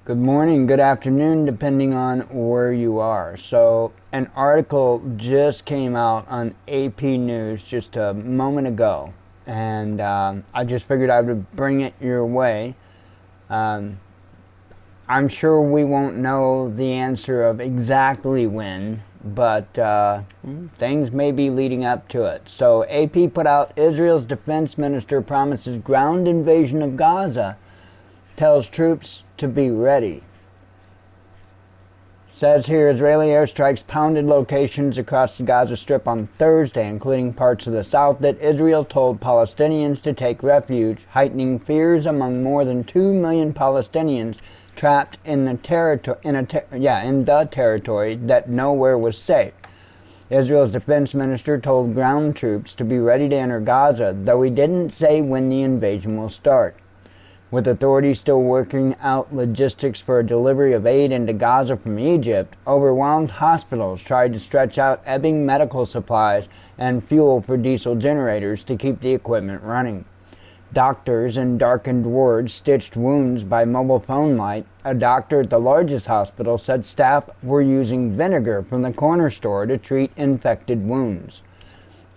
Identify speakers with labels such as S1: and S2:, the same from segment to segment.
S1: Good morning, good afternoon, depending on where you are. So, an article just came out on AP News just a moment ago, and I just figured I would bring it your way. Um, I'm sure we won't know the answer of exactly when, but things may be leading up to it. So, AP put out Israel's defense minister promises ground invasion of Gaza, tells troops to be ready. Says here Israeli airstrikes pounded locations across the Gaza Strip on Thursday, including parts of the south that Israel told Palestinians to take refuge, heightening fears among more than 2 million Palestinians trapped in the territory that nowhere was safe. Israel's defense minister told ground troops to be ready to enter Gaza, though he didn't say when the invasion will start. With authorities still working out logistics for a delivery of aid into Gaza from Egypt, overwhelmed hospitals tried to stretch out ebbing medical supplies and fuel for diesel generators to keep the equipment running. Doctors in darkened wards stitched wounds by mobile phone light. A doctor at the largest hospital said staff were using vinegar from the corner store to treat infected wounds.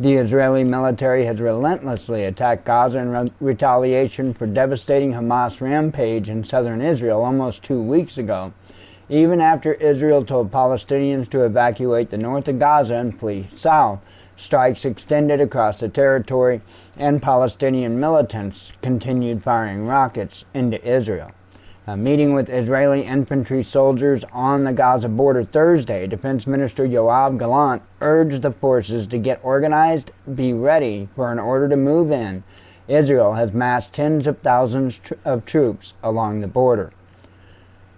S1: The Israeli military has relentlessly attacked Gaza in retaliation for devastating Hamas rampage in southern Israel almost 2 weeks ago, even after Israel told Palestinians to evacuate the north of Gaza and flee south. Strikes extended across the territory, and Palestinian militants continued firing rockets into Israel. A meeting with Israeli infantry soldiers on the Gaza border Thursday, Defense Minister Yoav Gallant urged the forces to get organized, be ready for an order to move in. Israel has massed tens of thousands of troops along the border.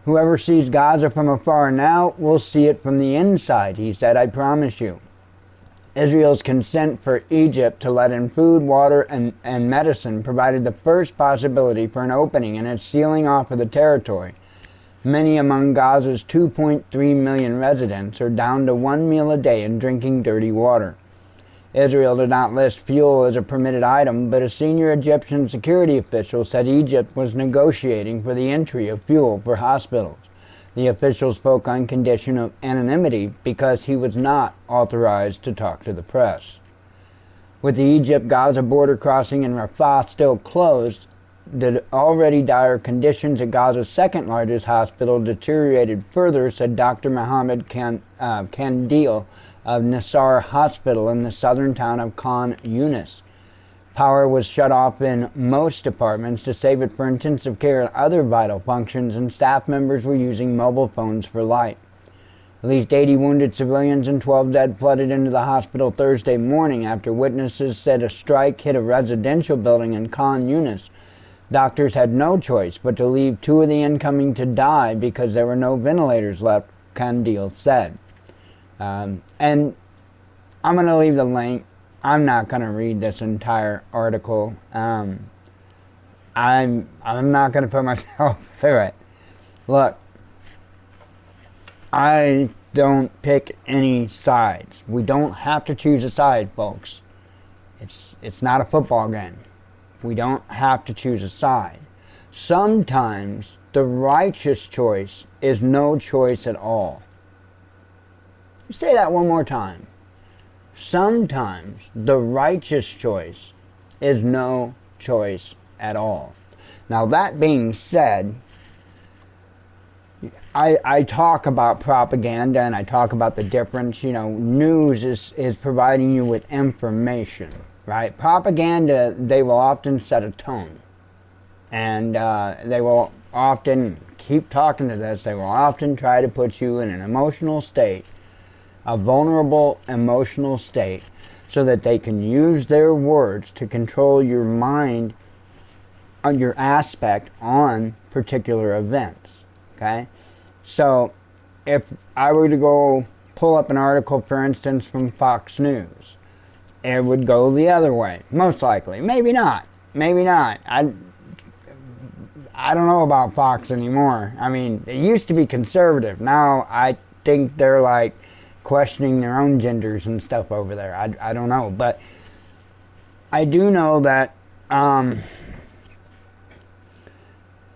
S1: Whoever sees Gaza from afar now will see it from the inside, he said, I promise you. Israel's consent for Egypt to let in food, water, and medicine provided the first possibility for an opening in its sealing off of the territory. Many among Gaza's 2.3 million residents are down to one meal a day and drinking dirty water. Israel did not list fuel as a permitted item, but a senior Egyptian security official said Egypt was negotiating for the entry of fuel for hospitals. The official spoke on condition of anonymity because he was not authorized to talk to the press. With the Egypt-Gaza border crossing in Rafah still closed, the already dire conditions at Gaza's second largest hospital deteriorated further, said Dr. Mohammed Kandil of Nasser Hospital in the southern town of Khan Yunis. Power was shut off in most departments to save it for intensive care and other vital functions, and staff members were using mobile phones for light. At least 80 wounded civilians and 12 dead flooded into the hospital Thursday morning after witnesses said a strike hit a residential building in Khan Yunis. Doctors had no choice but to leave 2 of the incoming to die because there were no ventilators left, Kandil said. And I'm going to leave the link. I'm not going to read this entire article. I'm not going to put myself through it. Look, I don't pick any sides. We don't have to choose a side, folks. It's not a football game. We don't have to choose a side. Sometimes the righteous choice is no choice at all. Say that one more time. Sometimes the righteous choice is no choice at all. Now, that being said, I talk about propaganda and I talk about the difference. News is providing you with information, right? Propaganda, they will often set a tone. And they will often keep talking to this. They will often try to put you in an emotional state, a vulnerable emotional state, so that they can use their words to control your mind on your aspect on particular events. Okay? So if I were to go pull up an article, for instance, from Fox News, it would go the other way, most likely. Maybe not. I don't know about Fox anymore. I mean, it used to be conservative. Now I think they're like questioning their own genders and stuff over there. I don't know, but I do know that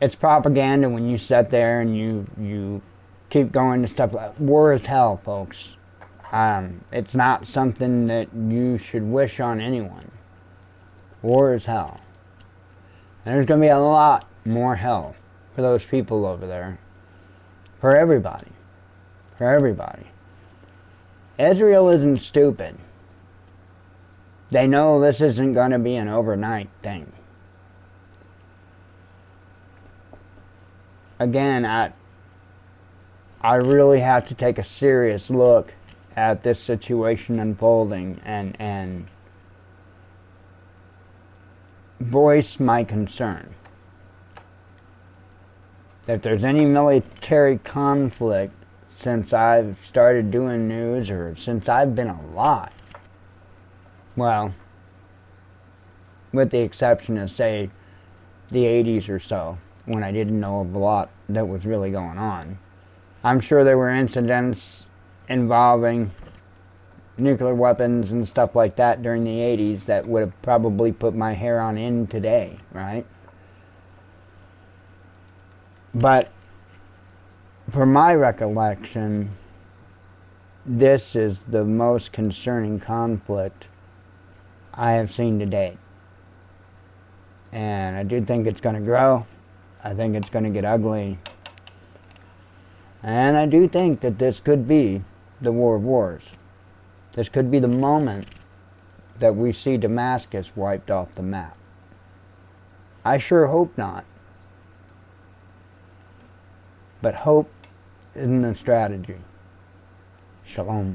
S1: it's propaganda when you sit there and you keep going to stuff like war is hell, folks. It's not something that you should wish on anyone. War is hell. And there's going to be a lot more hell for those people over there. For everybody. For everybody. Israel isn't stupid. They know this isn't going to be an overnight thing. Again, I really have to take a serious look at this situation unfolding and voice my concern. If there's any military conflict since I've started doing news or since I've been alive, well, with the exception of, say, the 80s or so, when I didn't know of a lot that was really going on. I'm sure there were incidents involving nuclear weapons and stuff like that during the 80s that would have probably put my hair on end today, right? But from my recollection, this is the most concerning conflict I have seen to date. And I do think it's going to grow. I think it's going to get ugly. And I do think that this could be the war of wars. This could be the moment that we see Damascus wiped off the map. I sure hope not. But hope isn't a strategy. Shalom.